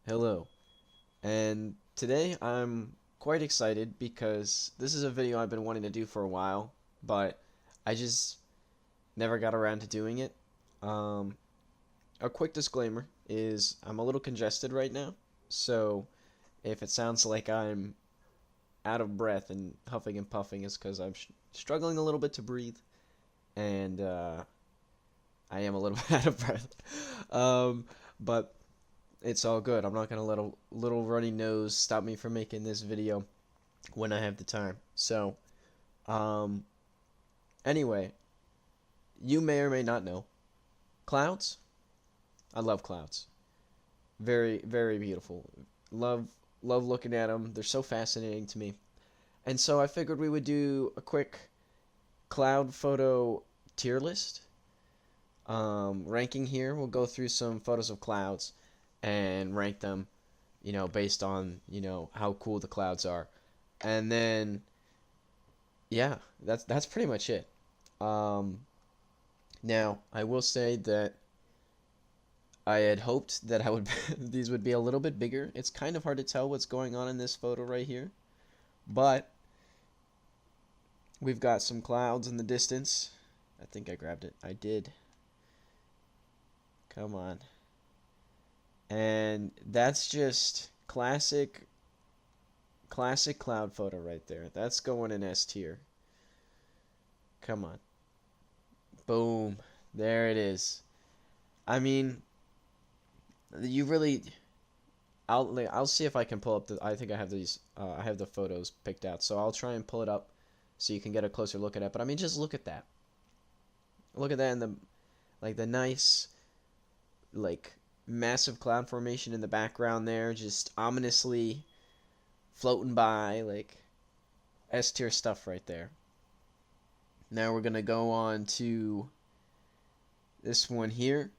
Hello, and today I'm quite excited because this is a video I've been wanting to do for a while, but I just never got around to doing it. Um, a quick disclaimer is I'm a little congested right now, so if it sounds like I'm out of breath and huffing and puffing, it's because I'm struggling a little bit to breathe, and I am a little bit out of breath. Um, but it's all good. I'm not gonna let a little runny nose stop me from making this video when I have the time. So, um, anyway, you may or may not know clouds. I love clouds. Very, very beautiful. Love, love looking at them. They're so fascinating to me. And so I figured we would do a quick cloud photo tier list. Ranking here. We'll go through some photos of clouds and rank them, based on, how cool the clouds are. And then yeah, that's pretty much it. Um, Now, I will say that I had hoped that I would these would be a little bit bigger. It's kind of hard to tell what's going on in this photo right here, but we've got some clouds in the distance. I think I grabbed it. I did. Come on. And that's just classic cloud photo right there. That's going in S tier. Come on. Boom. There it is. I mean, you really I'll see if I can pull up the I think I have these I have the photos picked out. So I'll try and pull it up so you can get a closer look at it. But I mean, just look at that. Look at that in the nice like massive cloud formation in the background there, just ominously floating by, like S tier stuff right there. Now we're going to go on to this one here.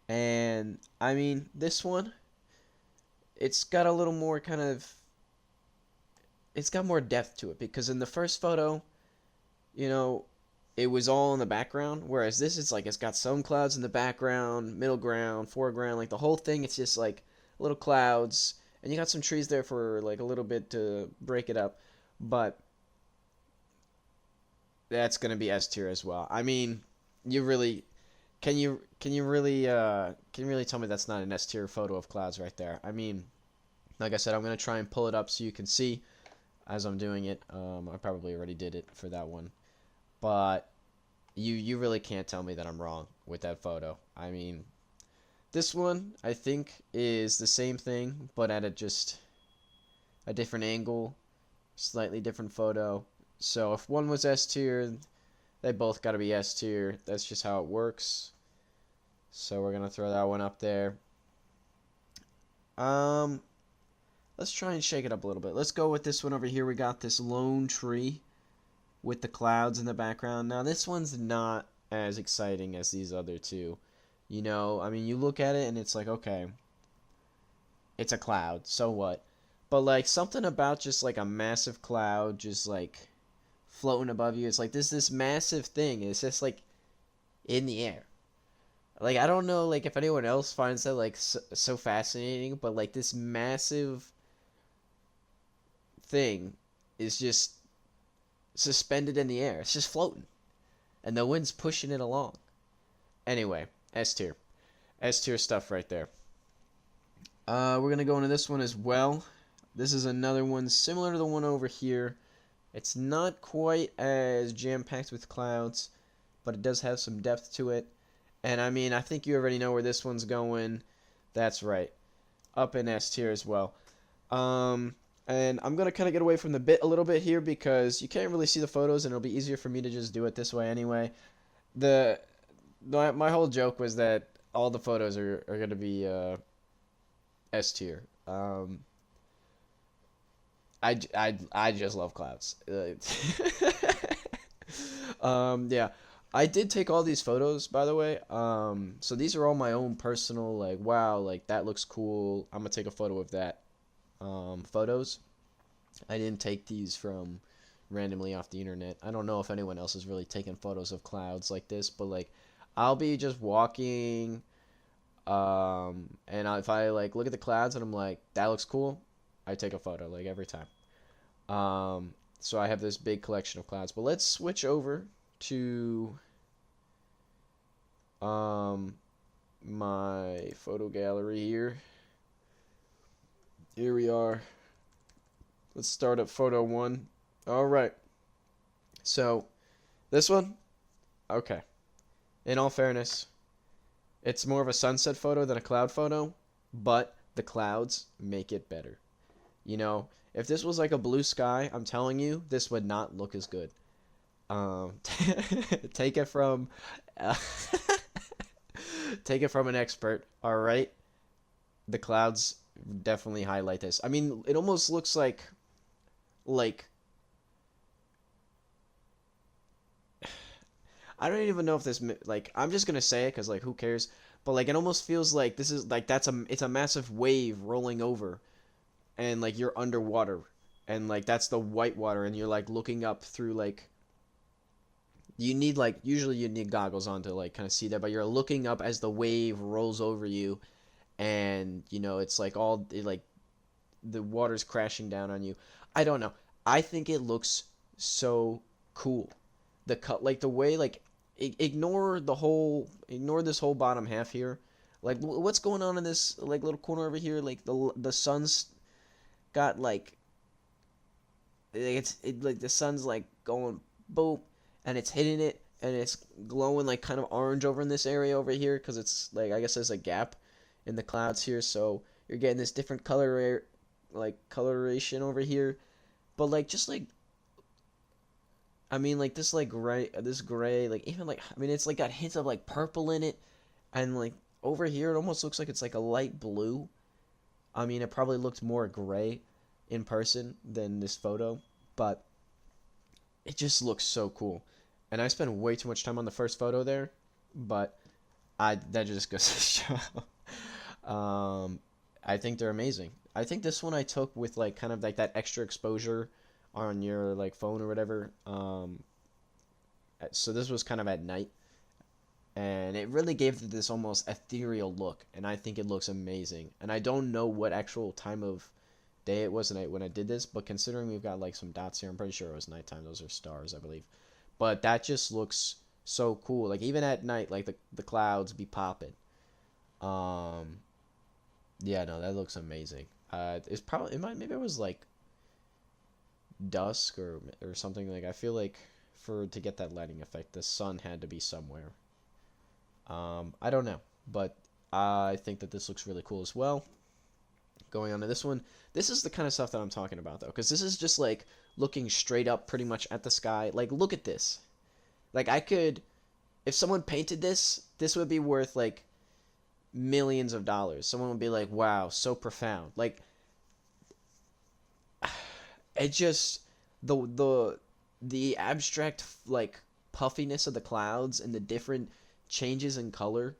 And I mean, this one, it's got a little more it's got more depth to it because in the first photo, you know, it was all in the background, whereas this is like it's got some clouds in the background, middle ground, foreground, like the whole thing. It's just like little clouds, and you got some trees there for like a little bit to break it up, but that's gonna be S tier as well. I mean, you really can you really tell me that's not an S tier photo of clouds right there? I mean, like I said, I'm gonna try and pull it up so you can see as I'm doing it. I probably already did it for that one, but you really can't tell me that I'm wrong with that photo. I mean, this one I think is the same thing, but at just a different angle, slightly different photo. So if one was S tier, they both got to be S tier. That's just how it works. So we're gonna throw that one up there. Um, let's try and shake it up a little bit. Let's go with this one over here. We got this lone tree with the clouds in the background. Now this one's not as exciting as these other two. I mean, you look at it and it's like, okay, it's a cloud, so what? But like something about just like a massive cloud just like floating above you. It's like this massive thing. It's just like in the air. Like I don't know like if anyone else finds that like so fascinating, but like this massive thing is just suspended in the air. It's just floating, and the wind's pushing it along. Anyway, S tier, S tier stuff right there. We're gonna go into this one as well. This is another one similar to the one over here. It's not quite as jam-packed with clouds, but it does have some depth to it. And I mean, I think you already know where this one's going. That's right, up in S tier as well. And I'm gonna kind of get away from the bit a little bit here because you can't really see the photos, and it'll be easier for me to just do it this way anyway. The my whole joke was that all the photos are gonna be S tier. I just love clouds. Yeah. I did take all these photos, by the way. So these are all my own personal, like, wow, like that looks cool. I'm gonna take a photo of that. Photos. I didn't take these from randomly off the internet. I don't know if anyone else has really taken photos of clouds like this, but like, I'll be just walking If I like look at the clouds and I'm like, that looks cool, I take a photo like every time. So I have this big collection of clouds. But let's switch over to my photo gallery here. Here we are. Let's start at photo 1. All right. So this one, okay. In all fairness, it's more of a sunset photo than a cloud photo, but the clouds make it better. You know, if this was like a blue sky, I'm telling you, this would not look as good. Take it from, uh, take it from an expert. All right, the clouds definitely highlight this. I mean, it almost looks like I don't even know if this like I'm just gonna say it because like who cares? But like it almost feels like this is like it's a massive wave rolling over, and like you're underwater, and like that's the white water, and you're like looking up through like you need like usually you need goggles on to like kind of see that, but you're looking up as the wave rolls over you, and you know it's like like the water's crashing down on you. I don't know. I think it looks so cool. The cut like the way like ignore this whole bottom half here. Like what's going on in this like little corner over here? Like the sun's got like like the sun's like going boop and it's hitting it and it's glowing like kind of orange over in this area over here because it's like I guess there's a gap in the clouds here, so you're getting this different color like coloration over here. But like just like I mean like this gray like even like I mean it's like got hints of like purple in it, and like over here it almost looks like it's like a light blue. I mean it probably looked more gray in person than this photo, but it just looks so cool. And I spent way too much time on the first photo there, but I that just goes to show. I think they're amazing. I think this one I took with like kind of like that extra exposure on your like phone or whatever. So this was kind of at night, and it really gave this almost ethereal look, and I think it looks amazing. And I don't know what actual time of day it was when I did this, but considering we've got like some dots here, I'm pretty sure it was nighttime. Those are stars, I believe. But that just looks so cool. Like even at night, like the clouds be popping. Um, yeah, no, that looks amazing. It's probably maybe it was like dusk or something. Like I feel like for to get that lighting effect, the sun had to be somewhere. I don't know, but I think that this looks really cool as well. Going on to this one, this is the kind of stuff that I'm talking about though, because this is just like looking straight up pretty much at the sky. Like look at this. Like I could, if someone painted this would be worth like millions of dollars. Someone would be like, wow, so profound. Like it just the abstract like puffiness of the clouds and the different changes in color.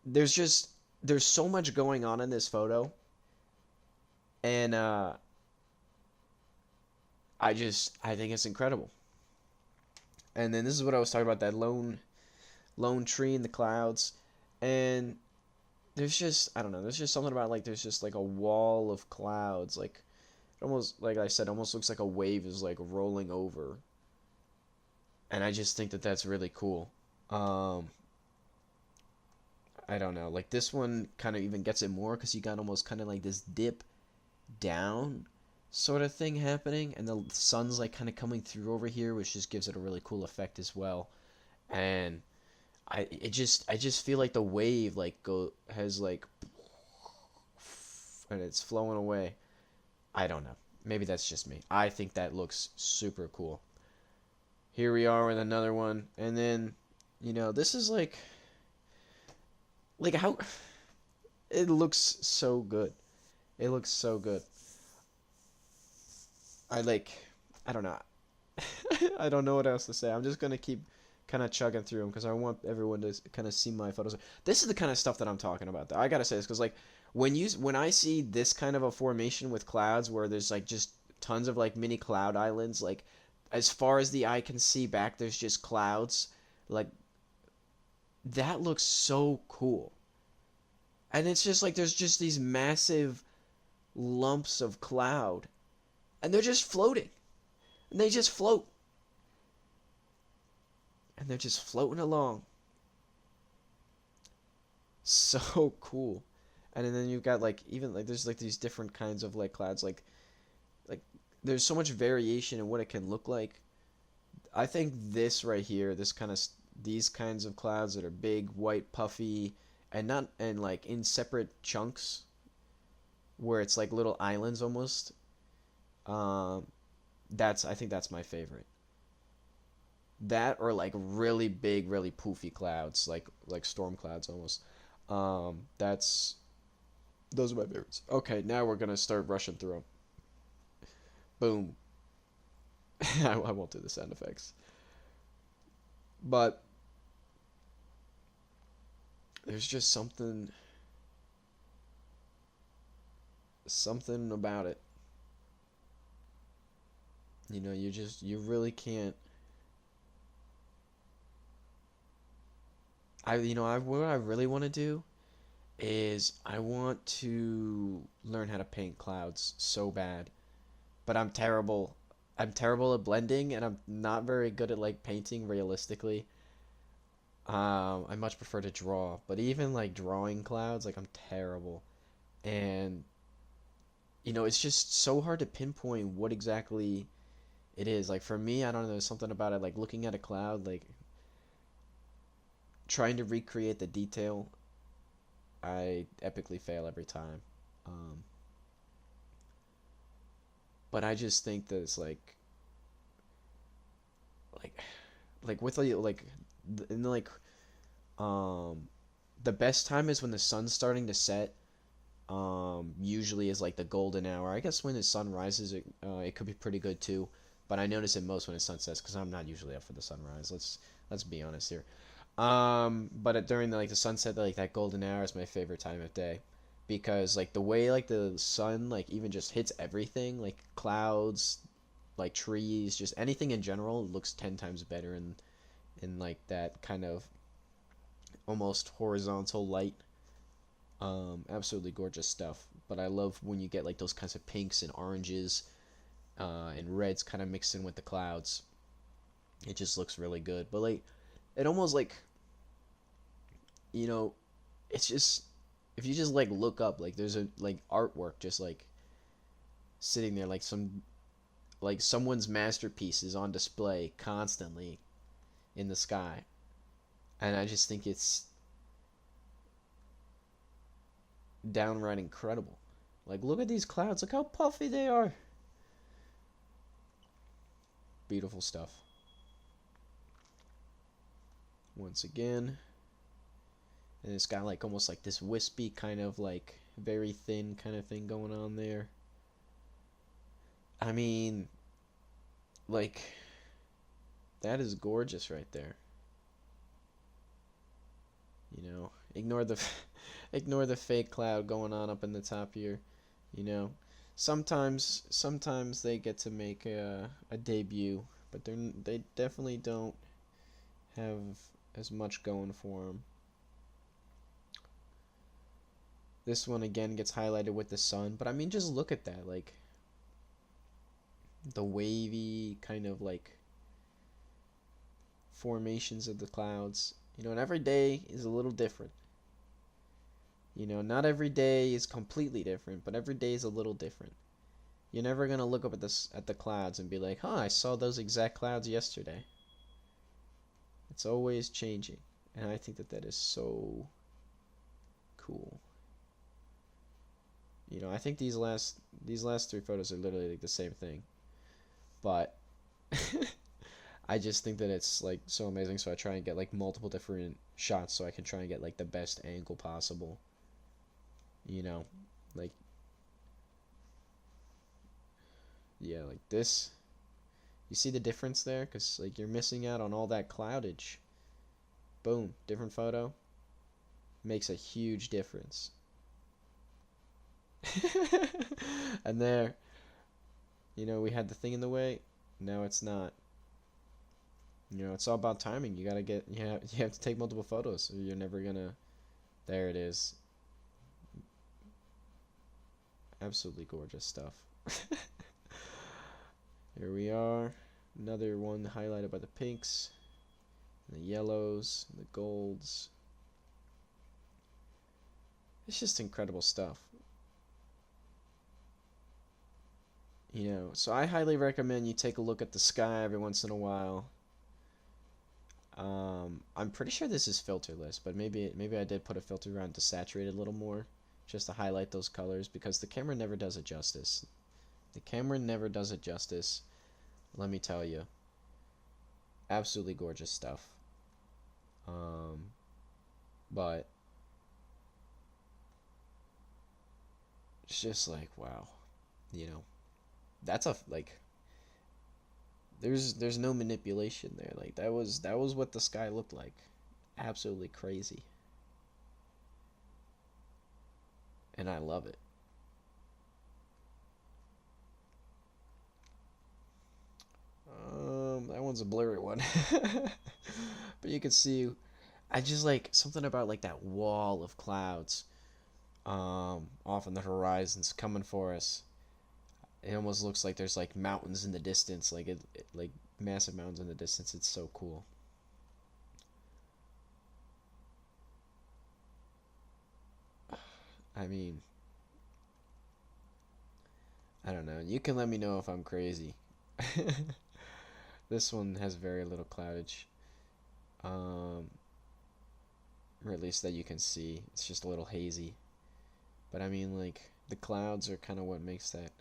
There's so much going on in this photo, and I think it's incredible. And then this is what I was talking about, that lone tree in the clouds, and there's just I don't know, there's just something about like there's just like a wall of clouds, like almost like I said, almost looks like a wave is like rolling over, and I just think that that's really cool. Um, I don't know, like this one kind of even gets it more because you got almost kind of like this dip down sort of thing happening, and the sun's like kind of coming through over here, which just gives it a really cool effect as well. And I just feel like the wave like go has like and it's flowing away. I don't know. Maybe that's just me. I think that looks super cool. Here we are with another one, and then this is like how it looks so good. It looks so good. I like I don't know. I don't know what else to say. I'm just gonna keep kind of chugging through them because I want everyone to kind of see my photos. This is the kind of stuff that I'm talking about. Though I gotta say this because like when I see this kind of a formation with clouds where there's like just tons of like mini cloud islands, like as far as the eye can see back, there's just clouds. Like that looks so cool. And it's just like there's just these massive lumps of cloud, and they're just floating, and they just float, and they're just floating along. So cool. And then you've got like even like there's like these different kinds of like clouds, like there's so much variation in what it can look like. I think this right here, this kind of these kinds of clouds that are big, white, puffy, and not and like in separate chunks where it's like little islands almost. Um, that's I think that's my favorite. That or like really big, really poofy clouds, like storm clouds almost. That's those are my favorites. Okay, now we're gonna start rushing through them. Boom. I won't do the sound effects, but there's just something about it. You know, you really can't. What I really want to do is I want to learn how to paint clouds so bad, but I'm terrible. I'm terrible at blending, and I'm not very good at like painting realistically. I much prefer to draw, but even like drawing clouds, like I'm terrible. And it's just so hard to pinpoint what exactly it is. Like for me, I don't know, there's something about it, like looking at a cloud, like trying to recreate the detail. I epically fail every time. Um, but I just think that it's like, with in like, um, the best time is when the sun's starting to set. Usually is like the golden hour. I guess when the sun rises, it could be pretty good too. But I notice it most when the sun sets because I'm not usually up for the sunrise. Let's be honest here. But during the sunset, like that golden hour is my favorite time of day because like the way like the sun like even just hits everything, like clouds, like trees, just anything in general looks 10 times better in like that kind of almost horizontal light. Absolutely gorgeous stuff. But I love when you get like those kinds of pinks and oranges and reds kind of mixed in with the clouds. It just looks really good. But like, it almost like, you know, it's just if you just like look up, like there's a like artwork just like sitting there, like someone's masterpiece is on display constantly in the sky, and I just think it's downright incredible. Like, look at these clouds. Look how puffy they are. Beautiful stuff. Once again. And it's got like almost like this wispy kind of like very thin kind of thing going on there. I mean, like, that is gorgeous right there. Ignore the ignore the fake cloud going on up in the top here. You know, sometimes they get to make a debut, but they definitely don't have as much going for them. This one again gets highlighted with the sun, but I mean, just look at that, like the wavy kind of like formations of the clouds. And every day is a little different. Not every day is completely different, but every day is a little different. You're never gonna look up at the clouds and be like, "Huh, I saw those exact clouds yesterday." It's always changing, and I think that is so cool. I think these last three photos are literally like the same thing, but I just think that it's like so amazing. So I try and get like multiple different shots so I can try and get like the best angle possible. You know, like yeah, like this. You see the difference there? Because like you're missing out on all that cloudage. Boom, different photo. Makes a huge difference. And there, we had the thing in the way. No, it's not. It's all about timing. You have to take multiple photos, or you're never gonna. There it is. Absolutely gorgeous stuff. Here we are. Another one highlighted by the pinks, the yellows, the golds. It's just incredible stuff. You know, so I highly recommend you take a look at the sky every once in a while. I'm pretty sure this is filterless, but maybe I did put a filter on to saturate it a little more, just to highlight those colors, because the camera never does it justice. The camera never does it justice, let me tell you. Absolutely gorgeous stuff. But it's just like, wow, you know, that's a like there's no manipulation there. Like that was what the sky looked like. Absolutely crazy. And I love it. That one's a blurry one. But you can see I just like something about like that wall of clouds off on the horizons coming for us. It almost looks like there's like mountains in the distance, like like massive mountains in the distance. It's so cool. I mean, I don't know. You can let me know if I'm crazy. This one has very little cloudage. Um, or at least that you can see. It's just a little hazy. But I mean, like, the clouds are kind of what makes that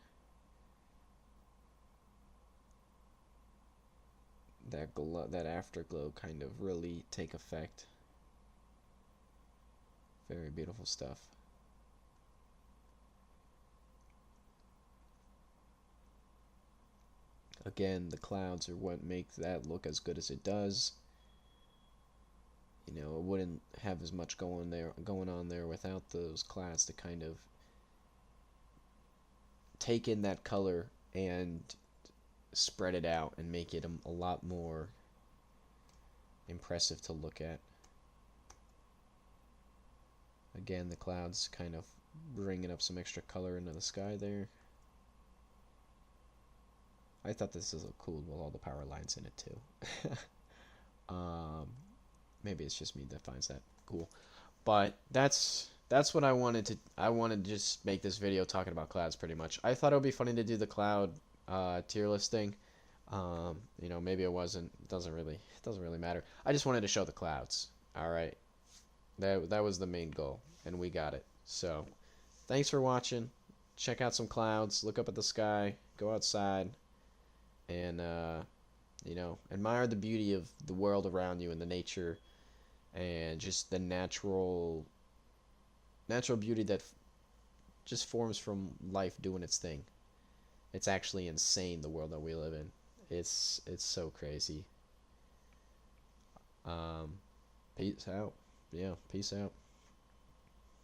glow, that afterglow kind of really take effect. Very beautiful stuff. Again, the clouds are what make that look as good as it does. You know, it wouldn't have as much going on there without those clouds to kind of take in that color and spread it out and make it a lot more impressive to look at. Again, the clouds kind of bringing up some extra color into the sky there. I thought this was cool with all the power lines in it too. Maybe it's just me that finds that cool, but that's what I wanted to just make this video talking about clouds pretty much. I thought it would be funny to do the cloud tier list thing. You know, maybe it wasn't. It doesn't really matter. I just wanted to show the clouds. All right, that was the main goal, and we got it. So, thanks for watching. Check out some clouds. Look up at the sky. Go outside, and you know, admire the beauty of the world around you and the nature, and just the natural beauty that just forms from life doing its thing. It's actually insane, the world that we live in. It's so crazy. Um, Peace out. Yeah, peace out.